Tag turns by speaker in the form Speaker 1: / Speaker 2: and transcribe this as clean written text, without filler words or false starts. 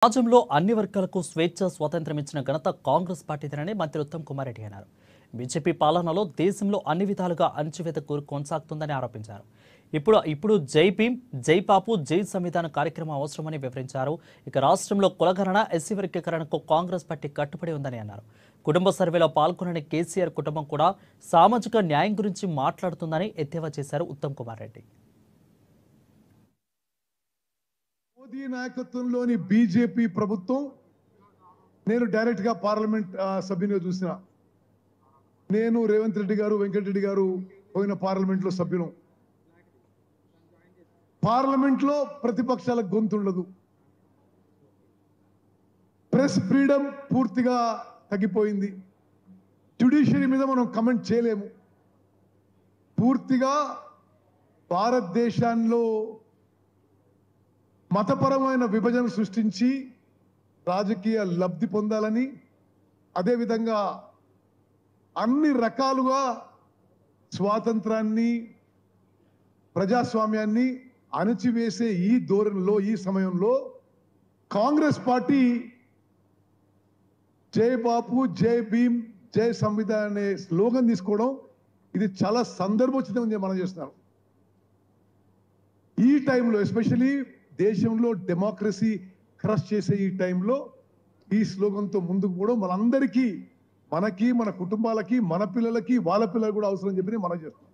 Speaker 1: రాజ్యంలో అన్ని వర్గాలకు స్వేచ్ఛ స్వాతంత్ర్యం ఇచ్చిన ఘనత కాంగ్రెస్ పార్టీదేనని మంత్రి ఉత్తమ్ కుమార్ రెడ్డి అన్నారు. బీజేపీ పాలనలో దేశంలో అన్ని విధాలుగా అణచివేత కొనసాగుతుందని ఆరోపించారు. ఇప్పుడు జై భీమ్, జై బాపు, జై సంవిధాన కార్యక్రమం అవసరమని వివరించారు. ఇక రాష్ట్రంలో కులగణన, ఎస్సీ వర్గీకరణకు కాంగ్రెస్ పార్టీ కట్టుబడి ఉందని అన్నారు. కుటుంబ సర్వేలో పాల్గొనని కేసీఆర్ కుటుంబం కూడా సామాజిక న్యాయం గురించి మాట్లాడుతుందని ఎద్దేవా చేశారు ఉత్తమ్ కుమార్ రెడ్డి.
Speaker 2: మోదీ నాయకత్వంలోని బీజేపీ ప్రభుత్వం నేను డైరెక్ట్ గా పార్లమెంట్ సభ్యునిగా చూసిన. నేను రేవంత్ రెడ్డి గారు, వెంకటరెడ్డి గారు పోయిన పార్లమెంట్ లో సభ్యులు. పార్లమెంట్ లో ప్రతిపక్షాలకు గొంతు ఉండదు. ప్రెస్ ఫ్రీడమ్ పూర్తిగా తగ్గిపోయింది. జ్యుడిషియరీ మీద మనం కమెంట్ చేయలేము. పూర్తిగా భారతదేశంలో మతపరమైన విభజన సృష్టించి రాజకీయ లబ్ధి పొందాలని, అదేవిధంగా అన్ని రకాలుగా స్వాతంత్రాన్ని, ప్రజాస్వామ్యాన్ని అణచివేసే ఈ ధోరణిలో, ఈ సమయంలో కాంగ్రెస్ పార్టీ జై బాపు, జై భీమ్, జై సంవిధాన్ అనే స్లోగన్ తీసుకోవడం ఇది చాలా సందర్భోచితంగా మనం చేస్తున్నాం. ఈ టైంలో ఎస్పెషలీ దేశంలో డెమోక్రసీ క్రష్ చేసే ఈ టైంలో ఈ స్లోగన్తో ముందుకు పోవడం మనందరికీ, మనకి, మన కుటుంబాలకి, మన పిల్లలకి, వాళ్ళ పిల్లలు కూడా అవసరం చెప్పి మనం చేస్తున్నాం.